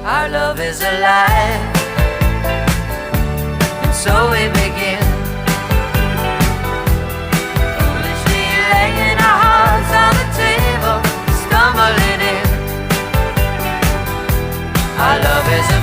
Our love is alive, and so we begin. Foolishly laying our hearts on the table, stumbling in. Our love is alive.